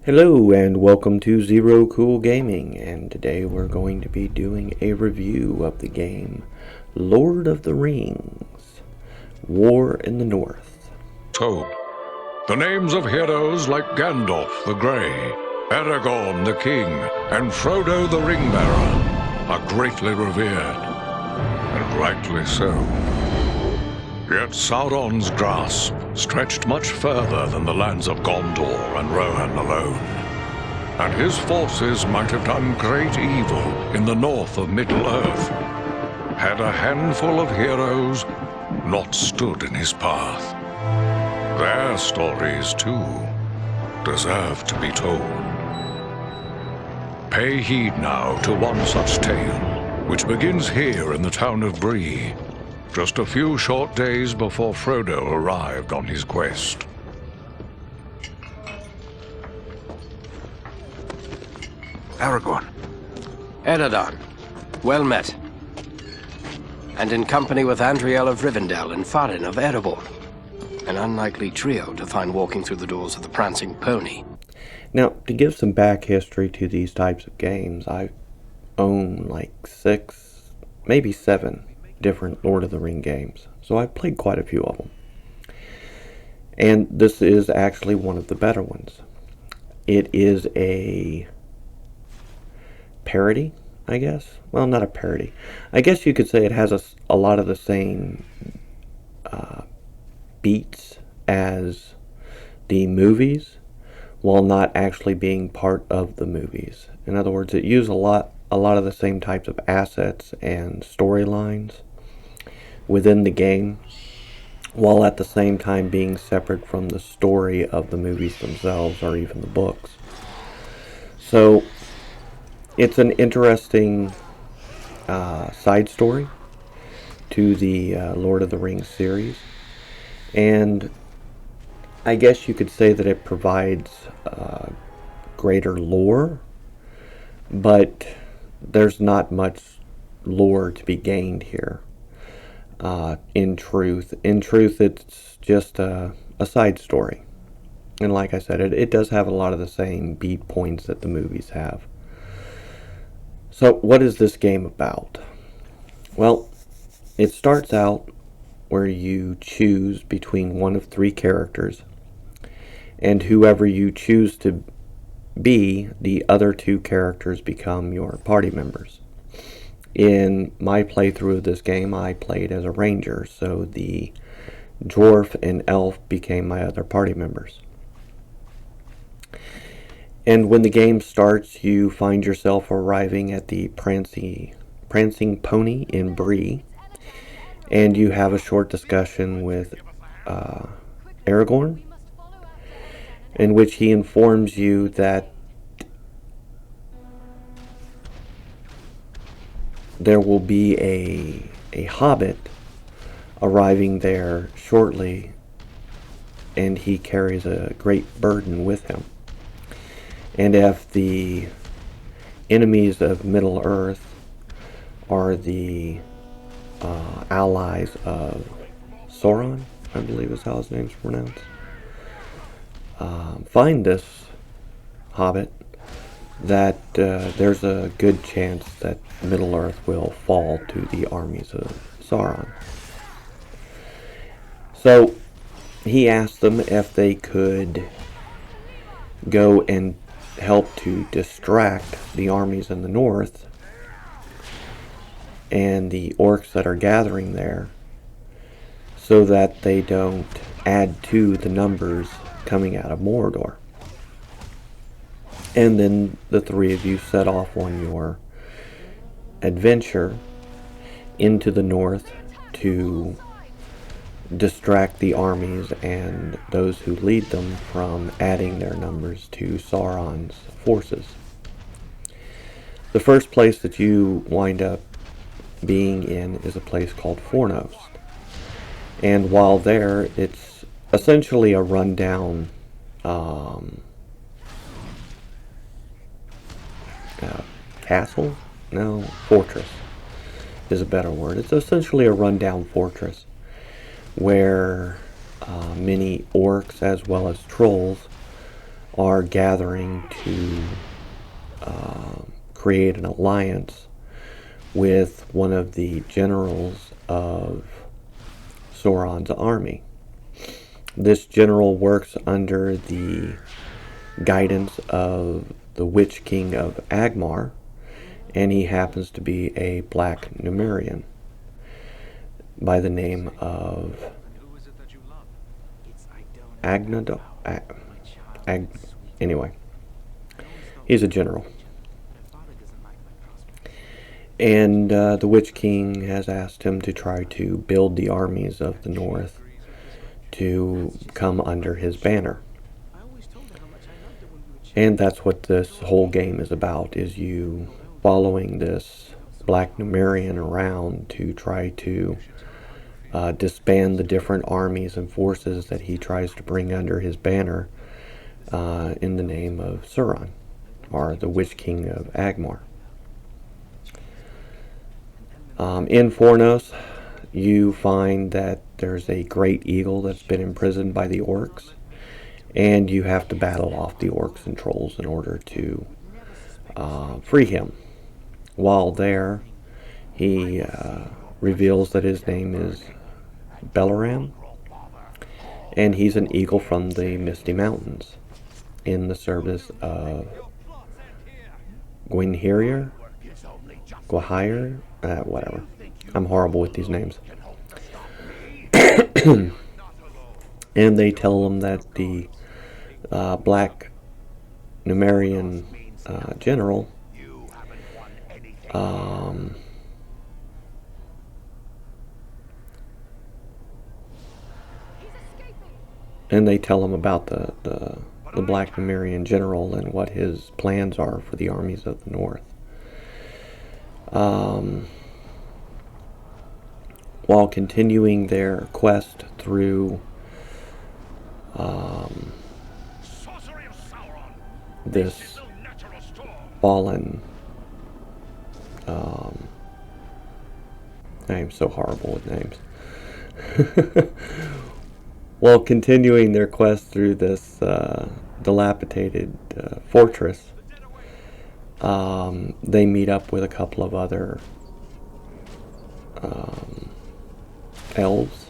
Hello and welcome to Zero Cool Gaming, and today we're going to be doing a review of the game Lord of the Rings, War in the North. Told. The names of heroes like Gandalf the Grey, Aragorn the King, and Frodo the Ringbearer are greatly revered, and rightly so. Yet Sauron's grasp stretched much further than the lands of Gondor and Rohan alone, and his forces might have done great evil in the north of Middle-earth, had a handful of heroes not stood in his path. Their stories, too, deserve to be told. Pay heed now to one such tale, which begins here in the town of Bree, just a few short days before Frodo arrived on his quest. Aragorn. Eredon, well met. And in company with Andriel of Rivendell and Farin of Erebor. An unlikely trio to find walking through the doors of the Prancing Pony. Now, to give some back history to these types of games, I own like 6, maybe 7 different Lord of the Ring games, so I've played quite a few of them. And this is actually one of the better ones. It is a parody, I guess. Well, not a parody. I guess you could say it has a lot of the same beats as the movies, while not actually being part of the movies. In other words, it uses a lot of the same types of assets and storylines within the game, while at the same time being separate from the story of the movies themselves or even the books. So it's an interesting side story to the Lord of the Rings series, and I guess you could say that it provides greater lore, but there's not much lore to be gained here. In truth, it's just a side story. And like I said, it does have a lot of the same beat points that the movies have. So what is this game about? Well, it starts out where you choose between one of 3 characters, and whoever you choose to be, the other 2 characters become your party members. In my playthrough of this game, I played as a ranger, so the dwarf and elf became my other party members. And when the game starts, you find yourself arriving at the Prancing Pony in Bree, and you have a short discussion with Aragorn, in which he informs you that there will be a hobbit arriving there shortly, and he carries a great burden with him. And if the enemies of Middle-earth are the allies of Sauron, I believe is how his name's pronounced, find this hobbit, that there's a good chance that Middle-earth will fall to the armies of Sauron. So he asked them if they could go and help to distract the armies in the north and the orcs that are gathering there, so that they don't add to the numbers coming out of Mordor. And then the 3 of you set off on your adventure into the north to distract the armies and those who lead them from adding their numbers to Sauron's forces. The first place that you wind up being in is a place called Fornos. And while there, it's essentially a rundown castle? No, fortress is a better word. It's essentially a rundown fortress where many orcs as well as trolls are gathering to create an alliance with one of the generals of Sauron's army. This general works under the guidance of the Witch King of Angmar, and he happens to be a black Numerian by the name of Agnador. Anyway, he's a general. And the Witch King has asked him to try to build the armies of the North to come under his banner. And that's what this whole game is about, is you following this black Numerian around to try to disband the different armies and forces that he tries to bring under his banner in the name of Sauron, or the Witch King of Angmar. In Fornos, you find that there's a great eagle that's been imprisoned by the orcs, and you have to battle off the orcs and trolls in order to free him. While there, he reveals that his name is Belaram, and he's an eagle from the Misty Mountains in the service of Gwynhir, whatever. I'm horrible with these names. And they tell him that the black Numerian general and they tell him about the black Numerian general and what his plans are for the armies of the North. While continuing their quest through this fallen, I am so horrible with names. While continuing their quest through this dilapidated fortress, they meet up with a couple of other elves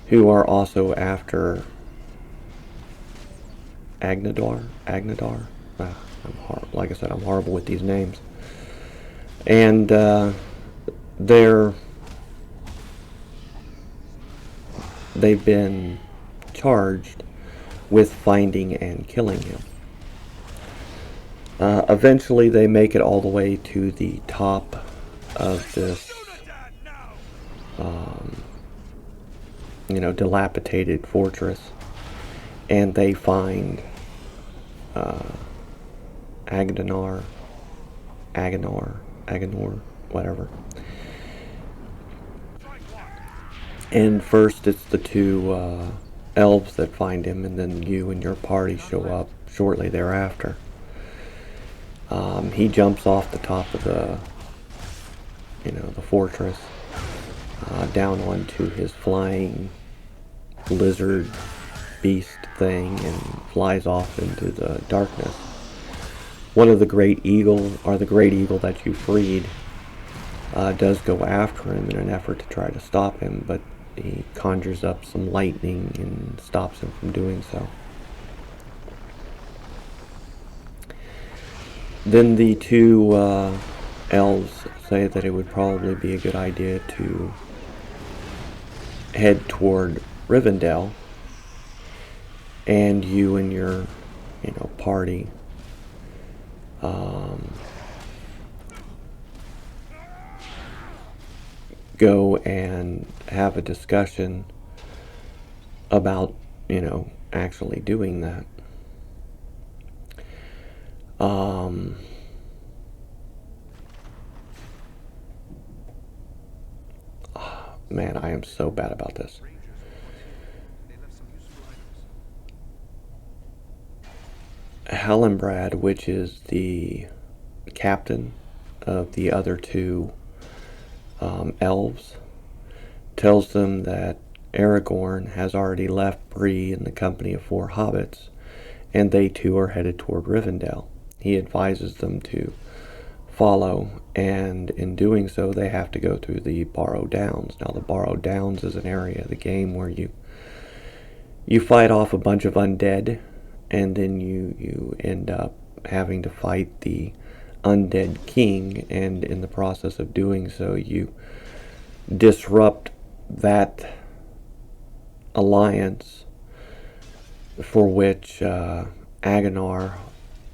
who are also after Agnador. Like I said, I'm horrible with these names. And they've been charged with finding and killing him. Eventually, they make it all the way to the top of this, dilapidated fortress, and they find Aganor, whatever. And first it's the two elves that find him, and then you and your party show up shortly thereafter. He jumps off the top of the fortress down onto his flying lizard beast thing and flies off into the darkness. One of the great eagle that you freed does go after him in an effort to try to stop him, but he conjures up some lightning and stops him from doing so. Then the two elves say that it would probably be a good idea to head toward Rivendell, and you and your party go and have a discussion about actually doing that. Man, I am so bad about this. Hallenbrad, which is the captain of the other two elves, tells them that Aragorn has already left Bree in the company of 4 hobbits and they too are headed toward Rivendell. He advises them to follow, and in doing so they have to go through the Barrow Downs. Now the Barrow Downs is an area of the game where you fight off a bunch of undead, and then you end up having to fight the undead king, and in the process of doing so you disrupt that alliance for which Agonar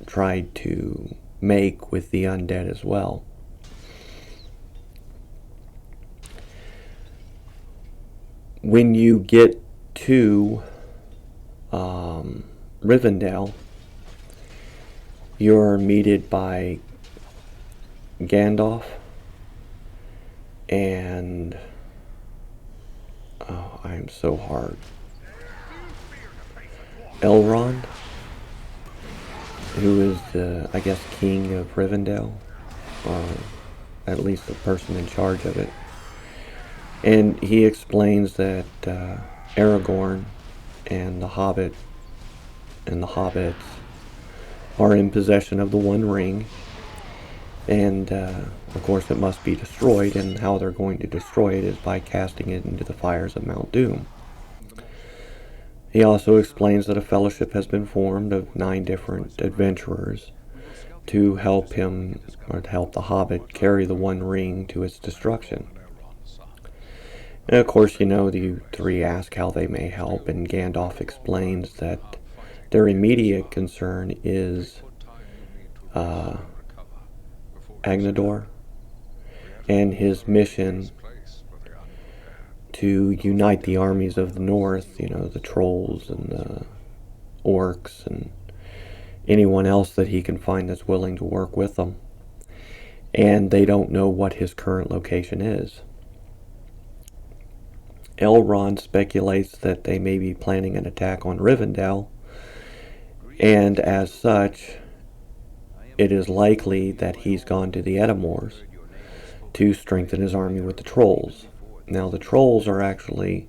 tried to make with the undead as well. When you get to Rivendell, you're meted by Gandalf and I am so hard. Elrond, who is the, I guess, king of Rivendell, or at least the person in charge of it. And he explains that Aragorn and the Hobbits are in possession of the One Ring, and of course it must be destroyed, and how they're going to destroy it is by casting it into the fires of Mount Doom. He also explains that a fellowship has been formed of 9 different adventurers to help him, or to help the Hobbit, carry the One Ring to its destruction. And of course, you know, the 3 ask how they may help, and Gandalf explains that their immediate concern is Agnador and his mission to unite the armies of the north, you know, the trolls and the orcs and anyone else that he can find that's willing to work with them. And they don't know what his current location is. Elrond speculates that they may be planning an attack on Rivendell, and as such, it is likely that he's gone to the Edamours to strengthen his army with the trolls. Now the trolls are actually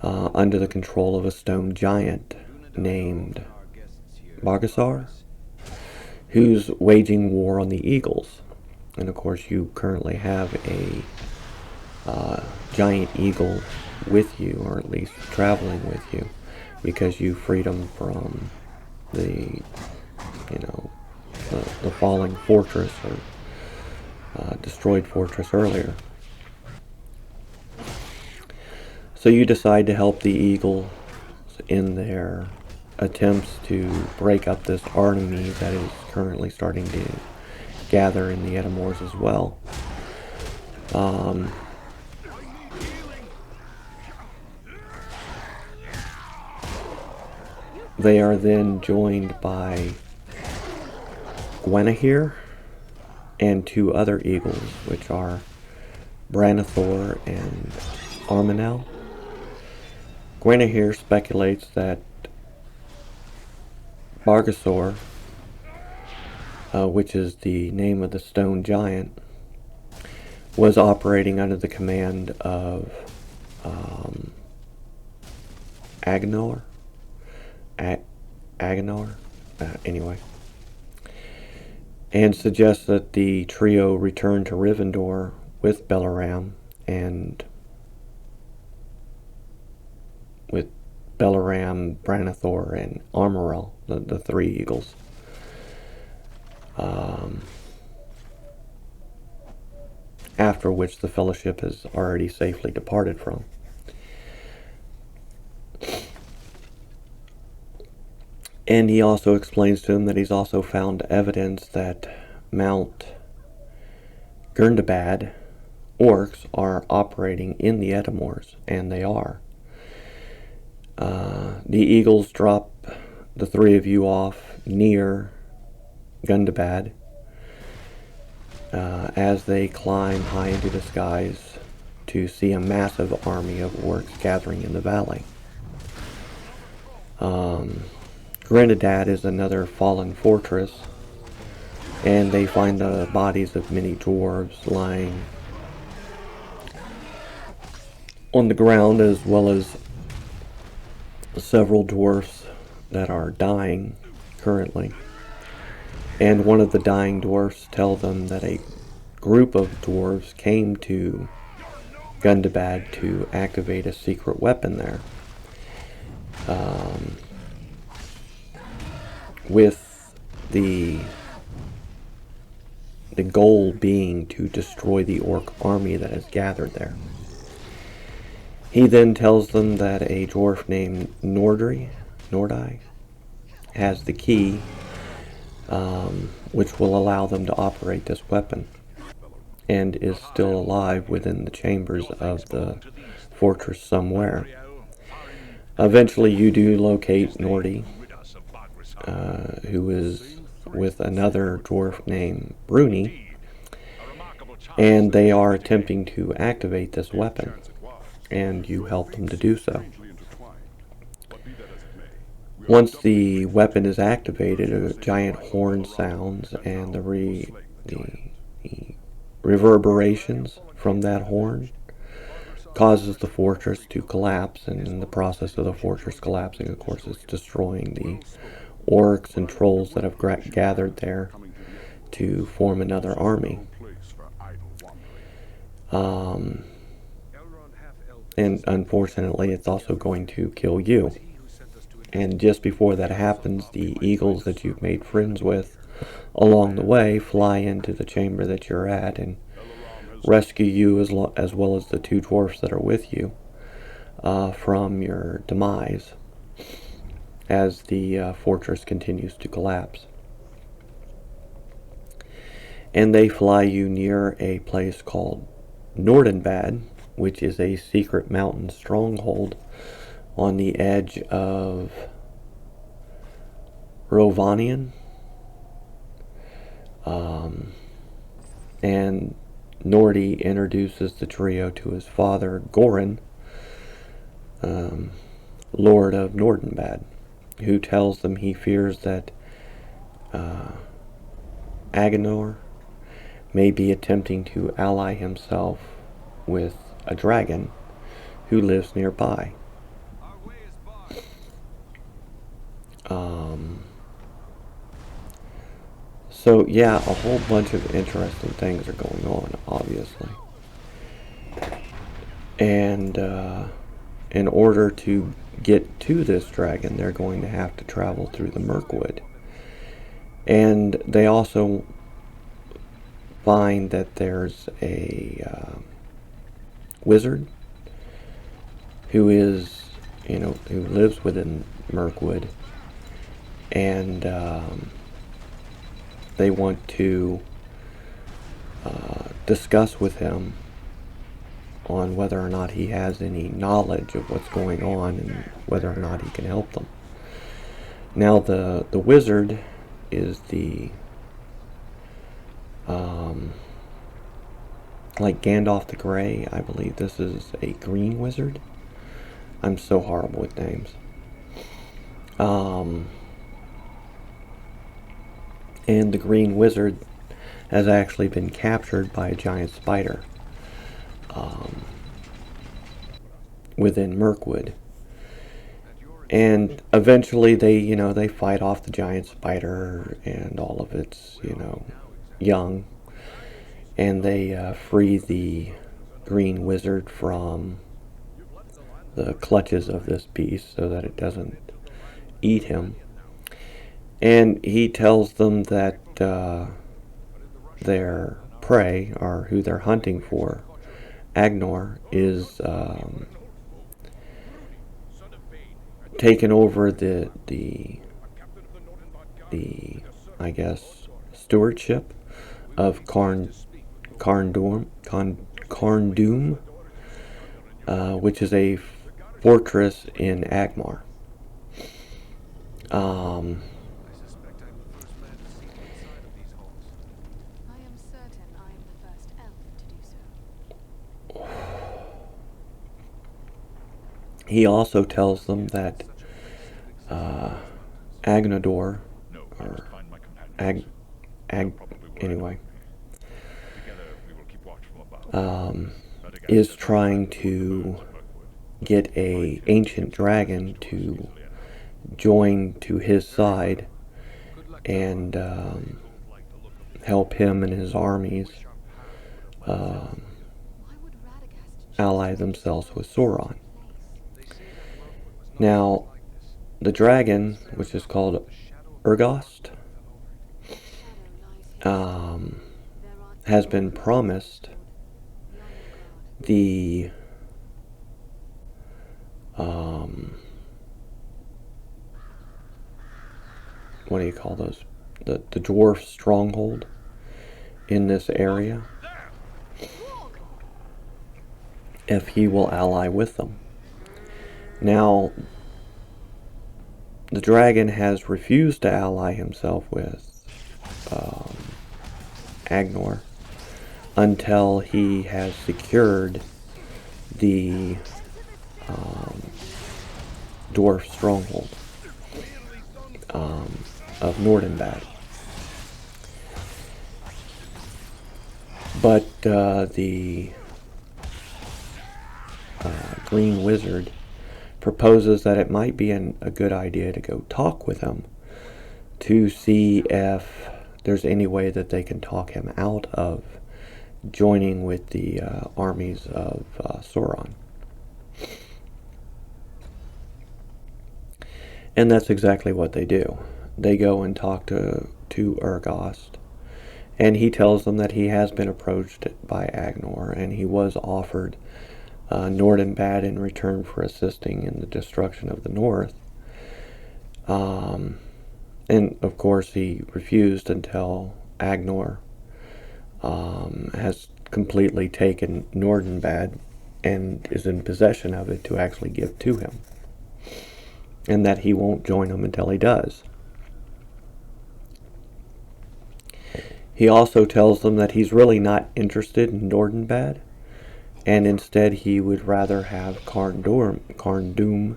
under the control of a stone giant named Bargasar, who's waging war on the eagles. And of course you currently have a giant eagle with you, or at least traveling with you, because you freed him from the, you know, the falling fortress, or destroyed fortress earlier. So you decide to help the eagles in their attempts to break up this army that is currently starting to gather in the Edamours as well. They are then joined by Guinevere and 2 other eagles, which are Branithor and Arminel. Guinevere speculates that Bargasor, which is the name of the stone giant, was operating under the command of Agnor. Anyway. And suggests that the trio return to Rivendell with Belaram, and with Belaram, Branithor, and Armorel, the 3 eagles. After which the Fellowship has already safely departed from. And he also explains to him that he's also found evidence that Mount Gundabad orcs are operating in the Edamours, and they are. The eagles drop the 3 of you off near Gundabad as they climb high into the skies to see a massive army of orcs gathering in the valley. Gundabad is another fallen fortress, and they find the bodies of many dwarves lying on the ground, as well as several dwarfs that are dying currently. And one of the dying dwarfs tell them that a group of dwarves came to Gundabad to activate a secret weapon there. With the goal being to destroy the orc army that is gathered there. He then tells them that a dwarf named Nordi has the key, which will allow them to operate this weapon, and is still alive within the chambers of the fortress somewhere. Eventually you do locate Nordi, who is with another dwarf named Bruni, and they are attempting to activate this weapon, and you help them to do so. Once the weapon is activated, a giant horn sounds, and the reverberations from that horn causes the fortress to collapse, and in the process of the fortress collapsing, of course, it's destroying the orcs and trolls that have gathered there to form another army. And unfortunately, it's also going to kill you. And just before that happens, the eagles that you've made friends with along the way fly into the chamber that you're at and rescue you as well as the two dwarfs that are with you from your demise as the fortress continues to collapse. And they fly you near a place called Nordenbad, which is a secret mountain stronghold on the edge of Rovanian. And Nordi introduces the trio to his father, Goran, Lord of Nordenbad, who tells them he fears that Agenor may be attempting to ally himself with a dragon who lives nearby. So yeah, a whole bunch of interesting things are going on, obviously. And in order to get to this dragon, they're going to have to travel through the Mirkwood. And they also find that there's a wizard who is, who lives within Mirkwood, and they want to discuss with him on whether or not he has any knowledge of what's going on and whether or not he can help them. Now the wizard is the like Gandalf the Grey. I believe this is a green wizard. I'm so horrible with names. And the green wizard has actually been captured by a giant spider within Mirkwood. And eventually they fight off the giant spider and all of its, young. And they free the green wizard from the clutches of this beast so that it doesn't eat him. And he tells them that their prey, or who they're hunting for, Agenor, is taken over the I guess stewardship of Carndum, which is a fortress in Agmar. He also tells them that Agnodor, or anyway, is trying to get a ancient dragon to join to his side and help him and his armies um, ally themselves with Sauron. Now, the dragon, which is called Urgost, has been promised the what do you call those? The dwarf stronghold in this area if he will ally with them. Now, the dragon has refused to ally himself with Agnor until he has secured the dwarf stronghold of Nordenbad. But the Green Wizard proposes that it might be a good idea to go talk with him to see if there's any way that they can talk him out of joining with the armies of Sauron. And that's exactly what they do. They go and talk to Urgost, and he tells them that he has been approached by Agnor, and he was offered Nordenbad in return for assisting in the destruction of the North. And of course he refused until Agnor has completely taken Nordenbad and is in possession of it to actually give to him. And that he won't join him until he does. He also tells them that he's really not interested in Nordenbad, and instead he would rather have Carndum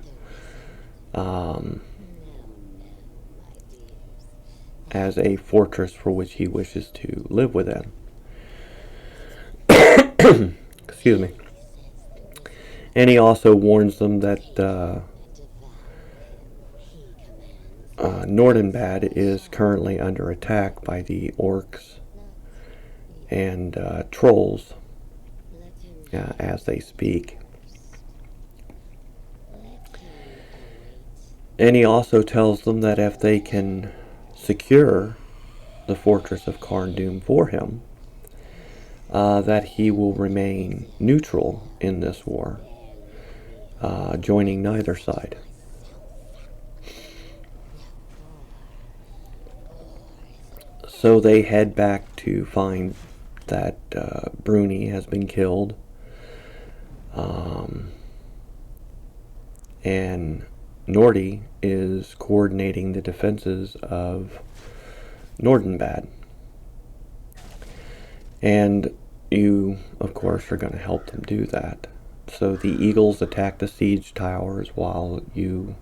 as a fortress for which he wishes to live within. Excuse me. And he also warns them that Nordenbad is currently under attack by the orcs and trolls as they speak. And he also tells them that if they can secure the fortress of Carndum for him, that he will remain neutral in this war, joining neither side. So they head back to find that Bruni has been killed, and Nordi is coordinating the defenses of Nordenbad. And you, of course, are going to help them do that. So the Eagles attack the siege towers while you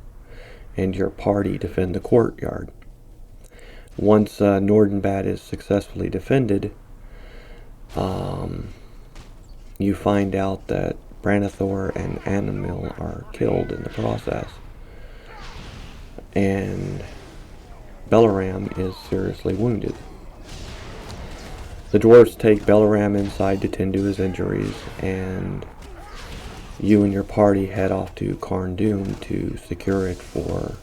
and your party defend the courtyard. Once Nordenbad is successfully defended, you find out that Branithor and Animil are killed in the process. And Belaram is seriously wounded. The dwarves take Belaram inside to tend to his injuries, and you and your party head off to Carndum to secure it for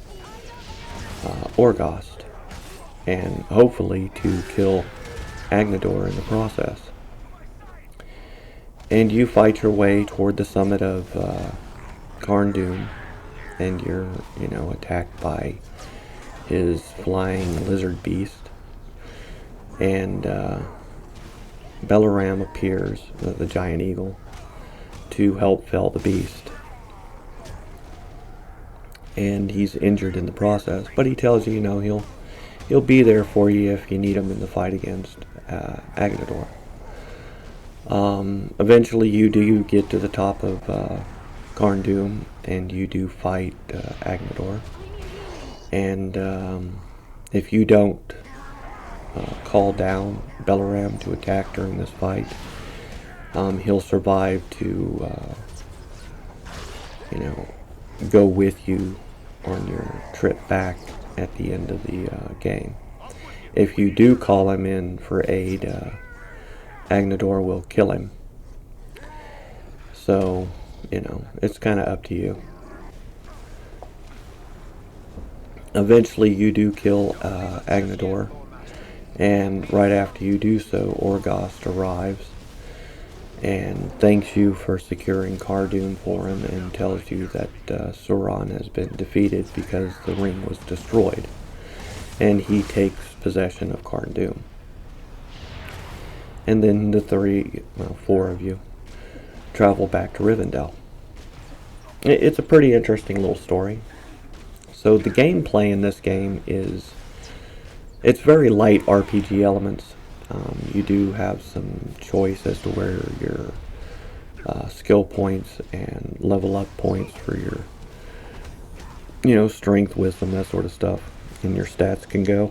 Orgost, and hopefully to kill Agnador in the process. And you fight your way toward the summit of Carndum, and you're, attacked by his flying lizard beast. And Belaram appears, the giant eagle, to help fell the beast. And he's injured in the process, but he tells you, he'll be there for you if you need him in the fight against Agnador. Eventually you do get to the top of Carndum, and you do fight Agnador. And if you don't call down Belaram to attack during this fight, he'll survive to, go with you on your trip back at the end of the game. If you do call him in for aid, Agnador will kill him. So, it's kind of up to you. Eventually you do kill Agnador, and right after you do so, Orgast arrives and thanks you for securing Cardoon for him and tells you that Sauron has been defeated because the ring was destroyed, and he takes possession of Cardoon. And then the four of you travel back to Rivendell. It's a pretty interesting little story. So the gameplay in this game it's very light RPG elements. You do have some choice as to where your skill points and level up points for your, strength, wisdom, that sort of stuff, and your stats can go.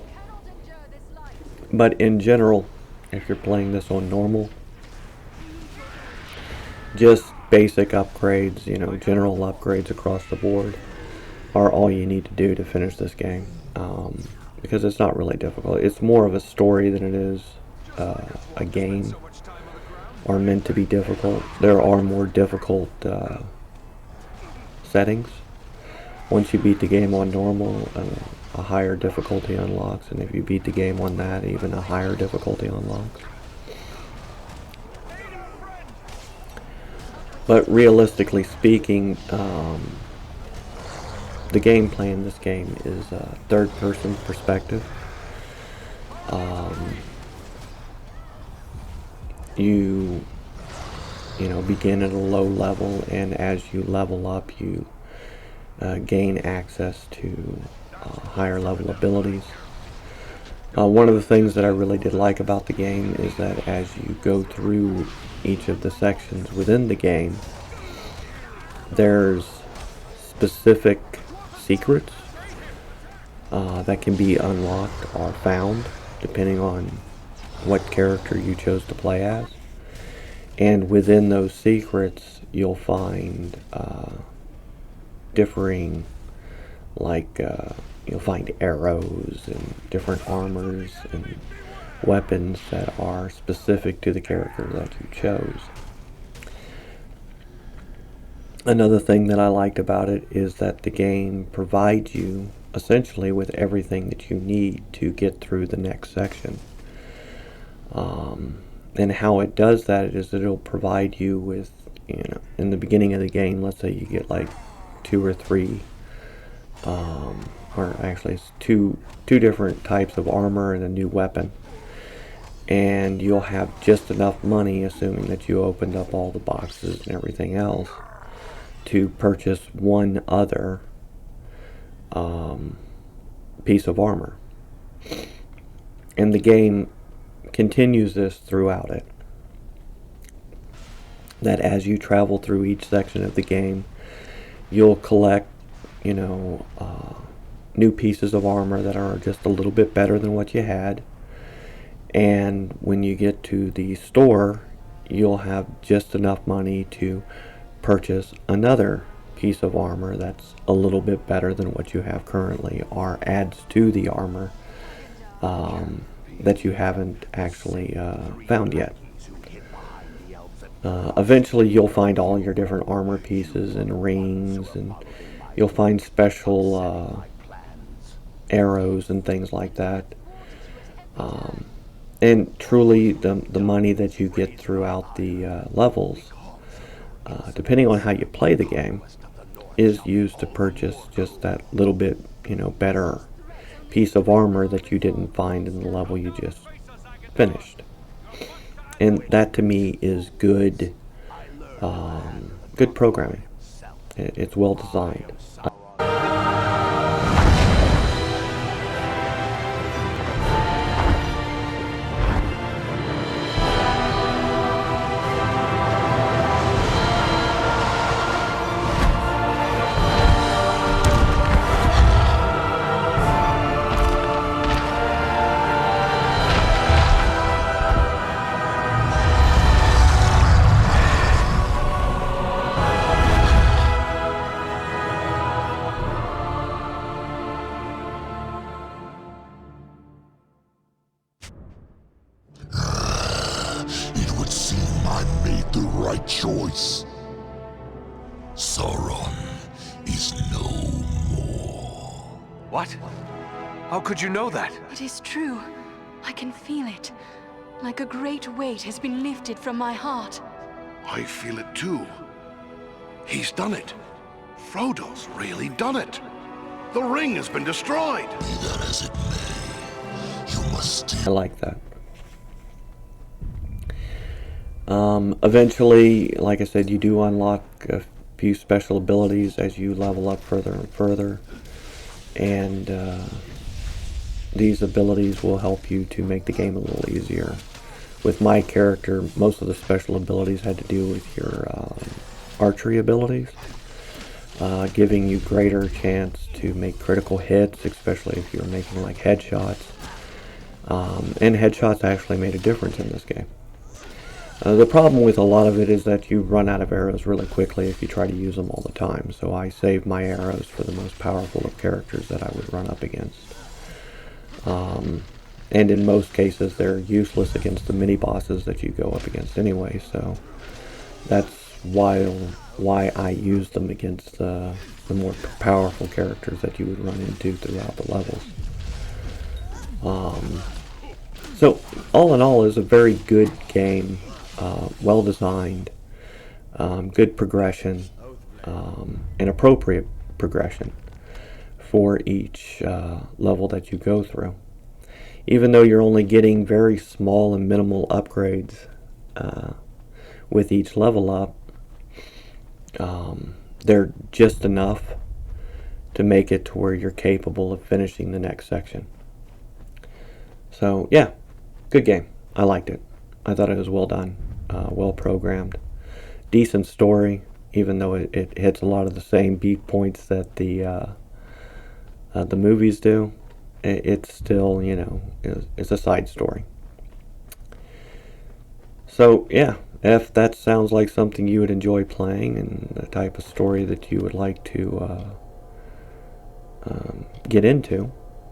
But in general, if you're playing this on normal, just basic upgrades, general upgrades across the board are all you need to do to finish this game. Because it's not really difficult. It's more of a story than it is a game, or meant to be difficult. There are more difficult settings. Once you beat the game on normal, a higher difficulty unlocks, and if you beat the game on that, even a higher difficulty unlocks. But realistically speaking, the gameplay in this game is third-person perspective. You begin at a low level, and as you level up, you gain access to higher level abilities. One of the things that I really did like about the game is that as you go through each of the sections within the game, there's specific secrets that can be unlocked or found depending on what character you chose to play as. And within those secrets, you'll find differing, you'll find arrows and different armors and weapons that are specific to the character that you chose. Another thing that I liked about it is that the game provides you essentially with everything that you need to get through the next section. And how it does that is that it'll provide you with, in the beginning of the game, let's say you get like 2 or 3, or actually it's two different types of armor and a new weapon. And you'll have just enough money, assuming that you opened up all the boxes and everything else, to purchase one other piece of armor. And the game continues this throughout it. That as you travel through each section of the game, you'll collect, new pieces of armor that are just a little bit better than what you had. And when you get to the store, you'll have just enough money to purchase another piece of armor that's a little bit better than what you have currently, or adds to the armor that you haven't actually found yet. Eventually you'll find all your different armor pieces and rings, and you'll find special arrows and things like that. And truly the money that you get throughout the levels, depending on how you play the game, is used to purchase just that little bit, better piece of armor that you didn't find in the level you just finished. And that to me is good programming. It's well designed. right choice. Sauron is no more. What? How could you know that? It is true. I can feel it. Like a great weight has been lifted from my heart. I feel it too. He's done it. Frodo's really done it. The ring has been destroyed. Be that as it may, you must I still... like that. Eventually, like I said, you do unlock a few special abilities as you level up further and further. And these abilities will help you to make the game a little easier. With my character, most of the special abilities had to do with your archery abilities, giving you greater chance to make critical hits, especially if you're making like headshots. And headshots actually made a difference in this game. The problem with a lot of it is that you run out of arrows really quickly if you try to use them all the time, so I save my arrows for the most powerful of characters that I would run up against. And in most cases they're useless against the mini-bosses that you go up against anyway, so that's why I use them against the more powerful characters that you would run into throughout the levels. So all in all, is a very good game. Well designed, good progression, and appropriate progression for each level that you go through. Even though you're only getting very small and minimal upgrades with each level up, they're just enough to make it to where you're capable of finishing the next section. So yeah, good game. I liked it. I thought it was well done. Well programmed, decent story, even though it hits a lot of the same beat points that the movies do. It's still, you know, it's a side story. So yeah, if that sounds like something you would enjoy playing and the type of story that you would like to get into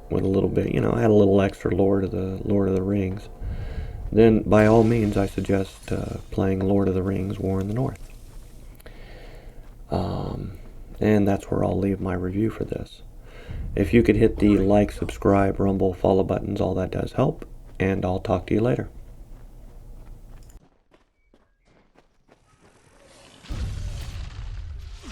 with a little bit, you know, add a little extra lore to the Lord of the Rings, then by all means I suggest playing Lord of the Rings War in the North. And that's where I'll leave my review for this. If you could hit the like, subscribe, rumble, follow buttons, all that does help, and I'll talk to you later.